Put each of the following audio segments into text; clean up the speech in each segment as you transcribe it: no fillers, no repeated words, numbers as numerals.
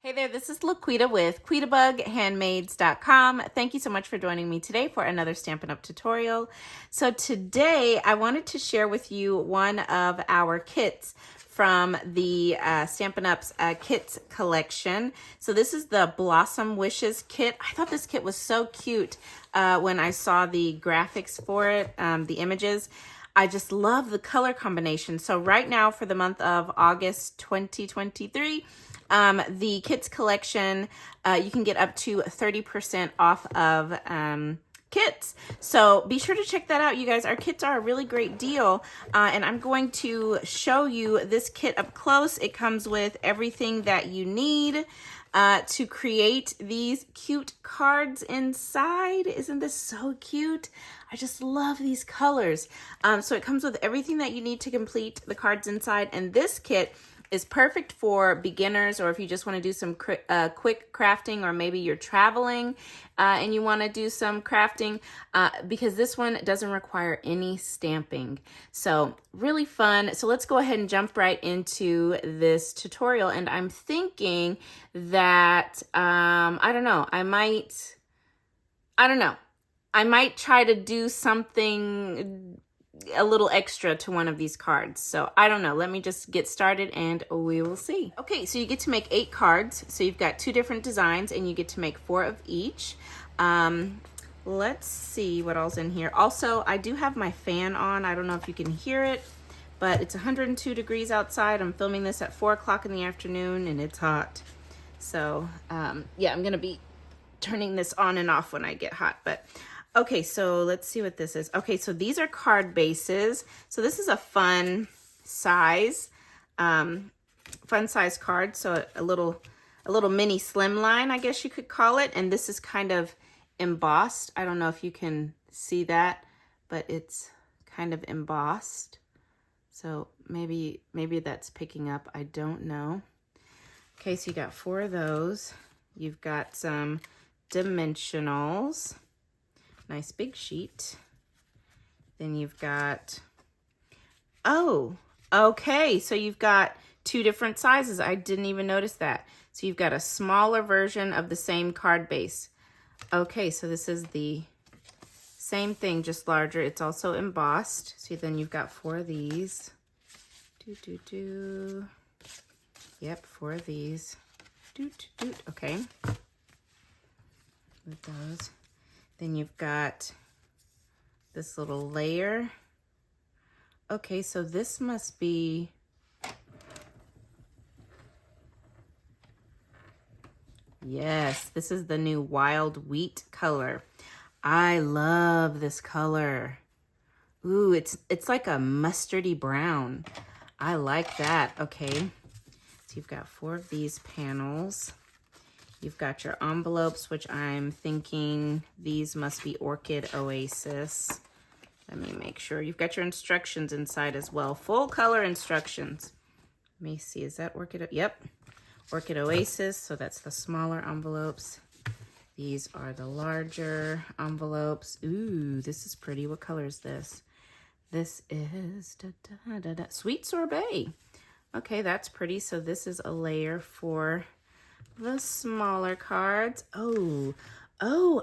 Hey there, this is LaQuita with QuitaBugHandmaids.com. Thank you so much for joining me today for another Stampin' Up tutorial. So today I wanted to share with you one of our kits from the Stampin' Up's kits collection. So this is the Blossom Wishes kit. I thought this kit was so cute when I saw the graphics for it, the images. I just love the color combination. So right now for the month of August 2023, the kits collection, you can get up to 30% off of kits. So be sure to check that out, you guys. Our kits are a really great deal, and I'm going to show you this kit up close. It comes with everything that you need to create these cute cards inside. Isn't this so cute? I just love these colors. So it comes with everything that you need to complete the cards inside, and this kit is perfect for beginners, or if you just want to do some quick crafting, or maybe you're traveling and you want to do some crafting, because this one doesn't require any stamping. So really fun. So let's go ahead and jump right into this tutorial. And I'm thinking that, I don't know, I might try to do something a little extra to one of these cards. So I don't know. Let me just get started and we will see. Okay, so you get to make 8 cards. So you've got 2 different designs and you get to make 4 of each. Let's see what all's in here. Also, I do have my fan on. I don't know if you can hear it, but it's 102 degrees outside. I'm filming this at 4 o'clock in the afternoon and it's hot. So yeah, I'm gonna be turning this on and off when I get hot, but okay, so let's see what this is. Okay, so these are card bases. So this is a fun size card. So a little mini slimline, I guess you could call it. And this is kind of embossed. I don't know if you can see that, but it's kind of embossed. So maybe that's picking up. I don't know. Okay, so you got 4 of those. You've got some dimensionals. Nice big sheet. Then you've got, oh, okay. So you've got 2 different sizes. I didn't even notice that. So you've got a smaller version of the same card base. Okay, so this is the same thing, just larger. It's also embossed. So then you've got 4 of these. Yep, 4 of these. Okay. With those. Then you've got this little layer. Okay, so this must be, yes, this is the new wild wheat color. I love this color. Ooh, it's like a mustardy brown. I like that. Okay, so you've got 4 of these panels. You've got your envelopes, which I'm thinking these must be Orchid Oasis. Let me make sure. You've got your instructions inside as well. Full color instructions. Let me see, is that Orchid? Yep, Orchid Oasis. So that's the smaller envelopes. These are the larger envelopes. Ooh, this is pretty. What color is this? This is Sweet Sorbet. Okay, that's pretty. So this is a layer for the smaller cards. Oh,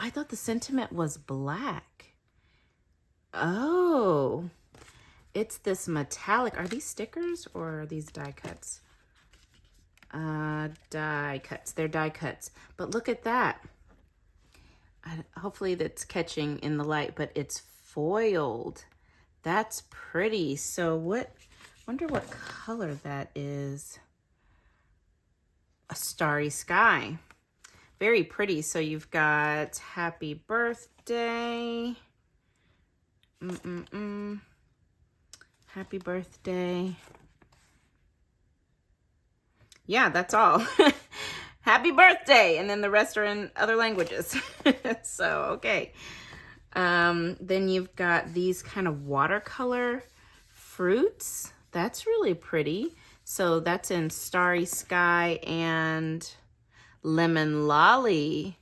I thought the sentiment was black. Oh, it's this metallic. Are these stickers or are these die cuts? Die cuts. They're die cuts. But look at that. Hopefully that's catching in the light, but it's foiled. That's pretty. So wonder what color that is. A starry sky. Very pretty. So you've got happy birthday. Happy birthday. Yeah, that's all. Happy birthday. And then the rest are in other languages. So, okay. Then you've got these kind of watercolor fruits. That's really pretty. So that's in Starry Sky and Lemon Lolly.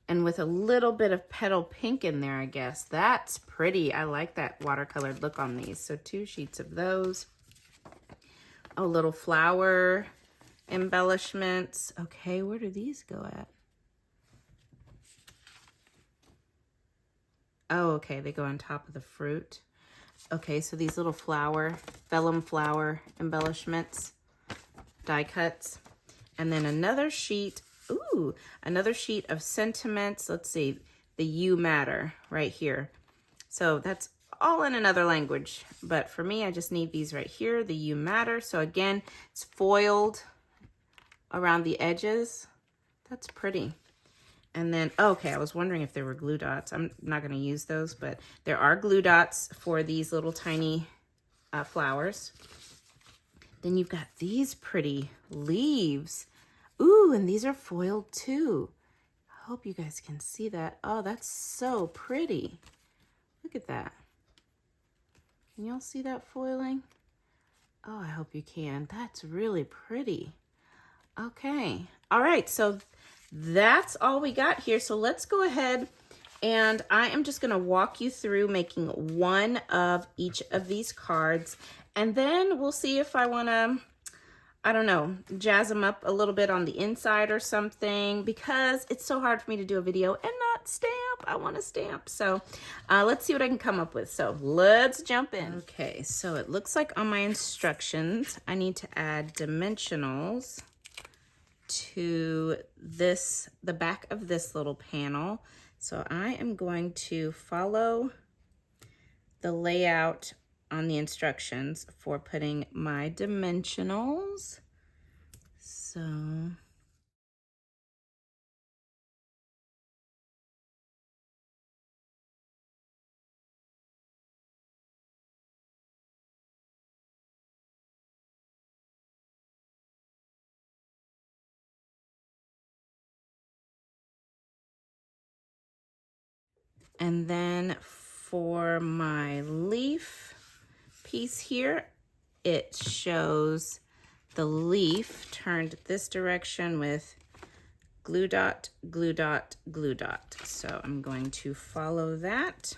And with a little bit of petal pink in there, I guess. That's pretty. I like that watercolored look on these. So 2 sheets of those. A little flower embellishments. Okay, where do these go at? Oh, okay, they go on top of the fruit. Okay, so these little vellum flower embellishments, die cuts. And then another sheet, another sheet of sentiments. Let's see, the You Matter right here. So that's all in another language, but for me, I just need these right here, the You Matter. So again, it's foiled around the edges. That's pretty. And then, okay, I was wondering if there were glue dots. I'm not going to use those, but there are glue dots for these little tiny flowers. Then you've got these pretty leaves. Ooh, and these are foiled too. I hope you guys can see that. Oh, that's so pretty. Look at that. Can y'all see that foiling? Oh, I hope you can. That's really pretty. Okay. All right, so that's all we got here. So let's go ahead and I am just going to walk you through making one of each of these cards. And then we'll see if I want to, I don't know, jazz them up a little bit on the inside or something, because it's so hard for me to do a video and not stamp. I want to stamp. So let's see what I can come up with. So let's jump in. Okay, so it looks like on my instructions, I need to add dimensionals to this, the back of this little panel. So I am going to follow the layout on the instructions for putting my dimensionals. So and then for my leaf piece here, it shows the leaf turned this direction with glue dot, glue dot, glue dot. So I'm going to follow that.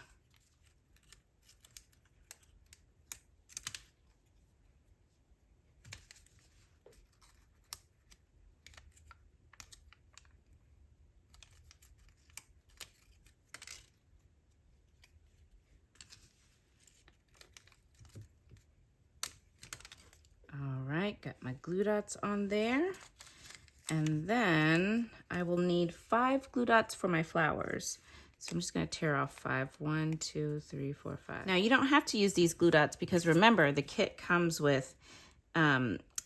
All right, got my glue dots on there. And then I will need 5 glue dots for my flowers. So I'm just going to tear off 5. 1, 2, 3, 4, 5. Now you don't have to use these glue dots because remember the kit comes with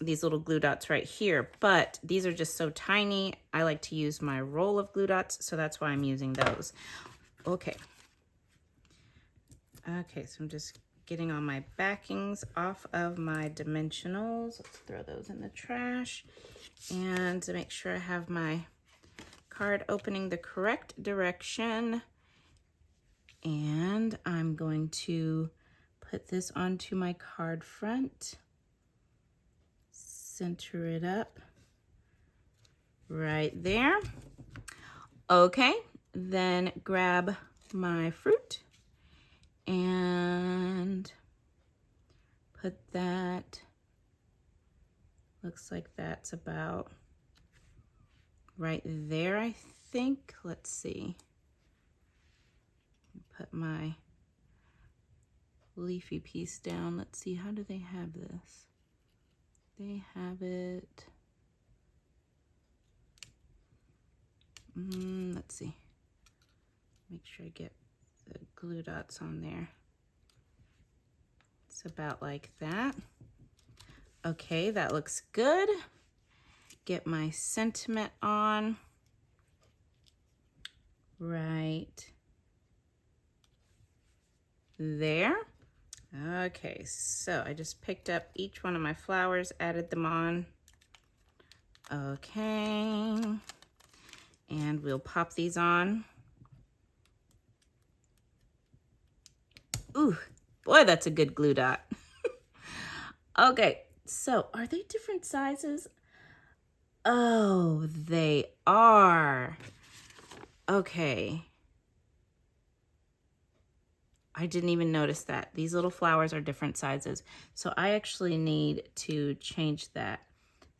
these little glue dots right here, but these are just so tiny. I like to use my roll of glue dots, so that's why I'm using those. Okay. Okay, so I'm just getting all my backings off of my dimensionals. Let's throw those in the trash. And to make sure I have my card opening the correct direction. And I'm going to put this onto my card front. Center it up right there. Okay, then grab my fruit and put that, looks like that's about right there, I think. Let's see. Put my leafy piece down. Let's see, how do they have this? They have it, let's see. Make sure I get the glue dots on there. It's about like that. Okay, that looks good. Get my sentiment on right there. Okay, so I just picked up each one of my flowers, added them on. Okay, and we'll pop these on. Ooh, boy, that's a good glue dot. Okay, so are they different sizes? Oh, they are. Okay. I didn't even notice that. These little flowers are different sizes. So I actually need to change that.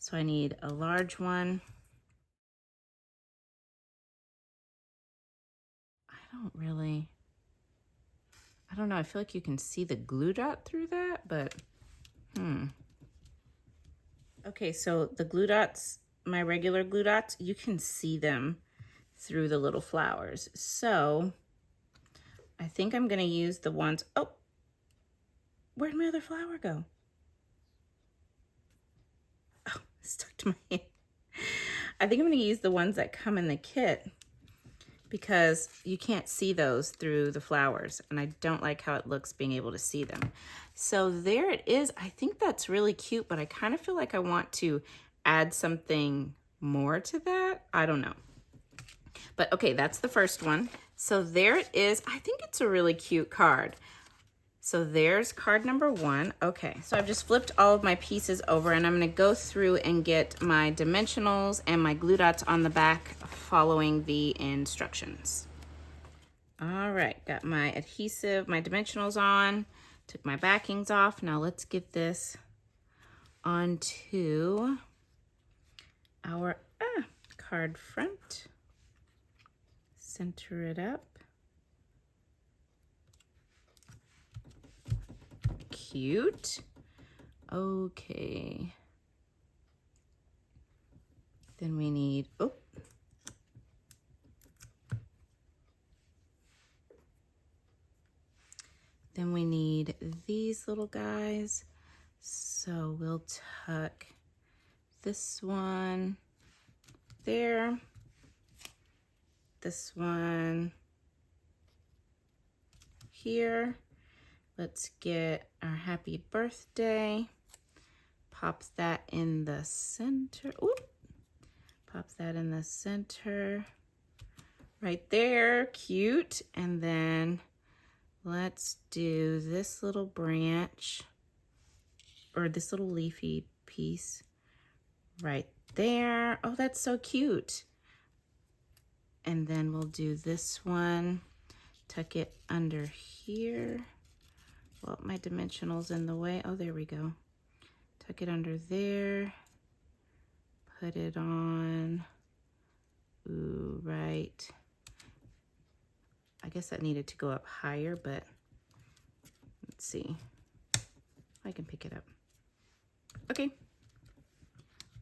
So I need a large one. I don't know, I feel like you can see the glue dot through that, but Okay, so the glue dots, my regular glue dots, you can see them through the little flowers. So I think I'm gonna use the ones, oh, where'd my other flower go? Oh, it's stuck to my hand. I think I'm gonna use the ones that come in the kit because you can't see those through the flowers, and I don't like how it looks being able to see them. So there it is. I think that's really cute, but I kind of feel like I want to add something more to that. I don't know. But okay, that's the first one. So there it is. I think it's a really cute card. So there's card number 1. Okay, so I've just flipped all of my pieces over, and I'm gonna go through and get my dimensionals and my glue dots on the back following the instructions. All right, got my adhesive, my dimensionals on, took my backings off. Now let's get this onto our card front. Center it up. Cute. Okay. Then we need, oh. Then we need these little guys. So we'll tuck this one there. This one here. Let's get our happy birthday. Pops that in the center. Oop. Pops that in the center. Right there, cute. And then let's do this little branch, or this little leafy piece right there. Oh, that's so cute. And then we'll do this one, tuck it under here. Well, my dimensional's in the way. Oh, there we go. Tuck it under there. Put it on. Ooh, right. I guess that needed to go up higher, but let's see. I can pick it up. Okay.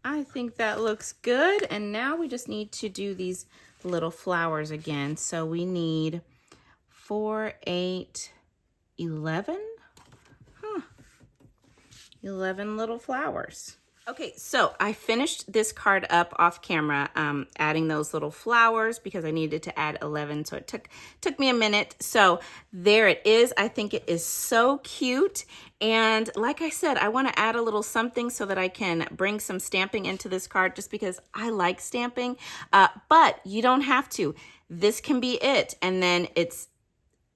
I think that looks good. And now we just need to do these little flowers again. So we need 4, 8, 11. 11 little flowers. Okay, so I finished this card up off camera, adding those little flowers because I needed to add 11, so it took me a minute. So there it is. I think it is so cute. And like I said, I want to add a little something so that I can bring some stamping into this card just because I like stamping, but you don't have to. This can be it, and then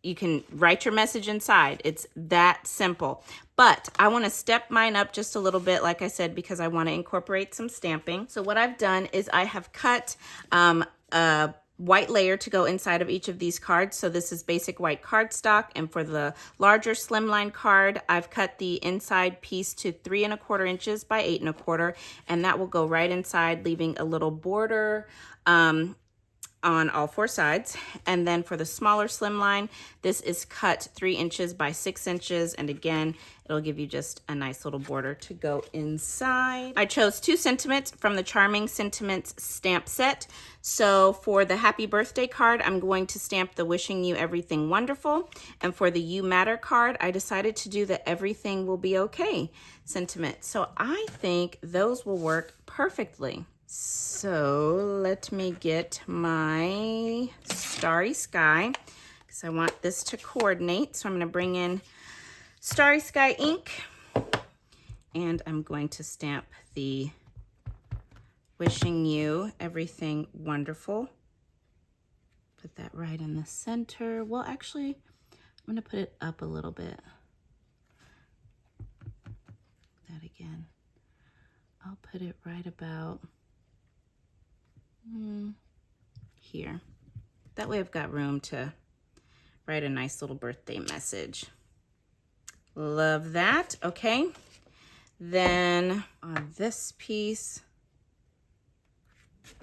you can write your message inside. It's that simple. But I want to step mine up just a little bit, like I said, because I want to incorporate some stamping. So what I've done is I have cut a white layer to go inside of each of these cards. So this is basic white cardstock. And for the larger slimline card, I've cut the inside piece to 3 1/4 inches by 8 1/4. And that will go right inside, leaving a little border on all 4 sides. And then for the smaller slimline, this is cut 3 inches by 6 inches. And again, it'll give you just a nice little border to go inside. I chose 2 sentiments from the Charming Sentiments stamp set. So for the happy birthday card, I'm going to stamp the Wishing You Everything Wonderful. And for the You Matter card, I decided to do the Everything Will Be Okay sentiment. So I think those will work perfectly. So let me get my Starry Sky because I want this to coordinate. So I'm going to bring in Starry Sky ink and I'm going to stamp the Wishing You Everything Wonderful. Put that right in the center. Well, actually, I'm going to put it up a little bit. That again. I'll put it right about here. That way I've got room to write a nice little birthday message. Love that. Okay. Then on this piece, I'm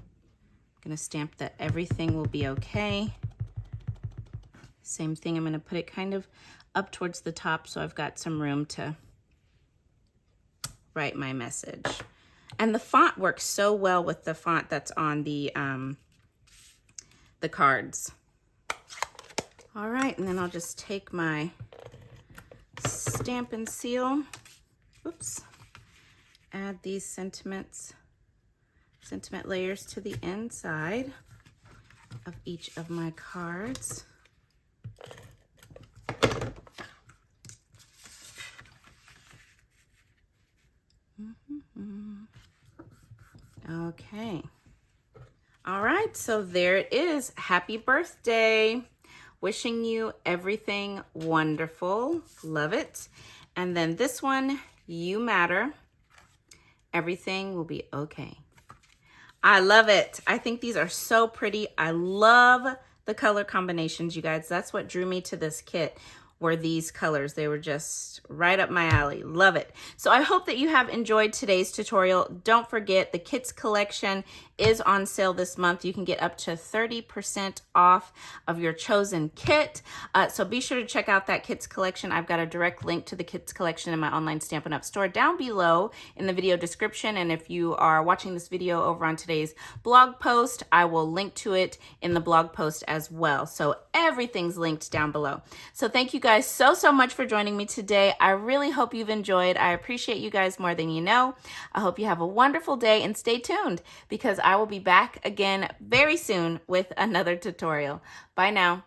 gonna stamp that everything will be okay. Same thing, I'm gonna put it kind of up towards the top so I've got some room to write my message. And the font works so well with the font that's on the cards. All right, and then I'll just take my Stampin' Seal, oops, add these sentiment layers to the inside of each of my cards. Okay. All right, so there it is. Happy birthday. Wishing you everything wonderful. Love it. And then this one, you matter. Everything will be okay. I love it. I think these are so pretty. I love the color combinations, you guys. That's what drew me to this kit, were these colors. They were just right up my alley. Love it. So I hope that you have enjoyed today's tutorial. Don't forget, the Kits collection is on sale this month. You can get up to 30% off of your chosen kit. So be sure to check out that Kits collection. I've got a direct link to the Kits collection in my online Stampin' Up! Store down below in the video description. And if you are watching this video over on today's blog post, I will link to it in the blog post as well. So everything's linked down below. So thank you guys so much for joining me today. I really hope you've enjoyed. I appreciate you guys more than you know. I hope you have a wonderful day, and stay tuned because I will be back again very soon with another tutorial. Bye now.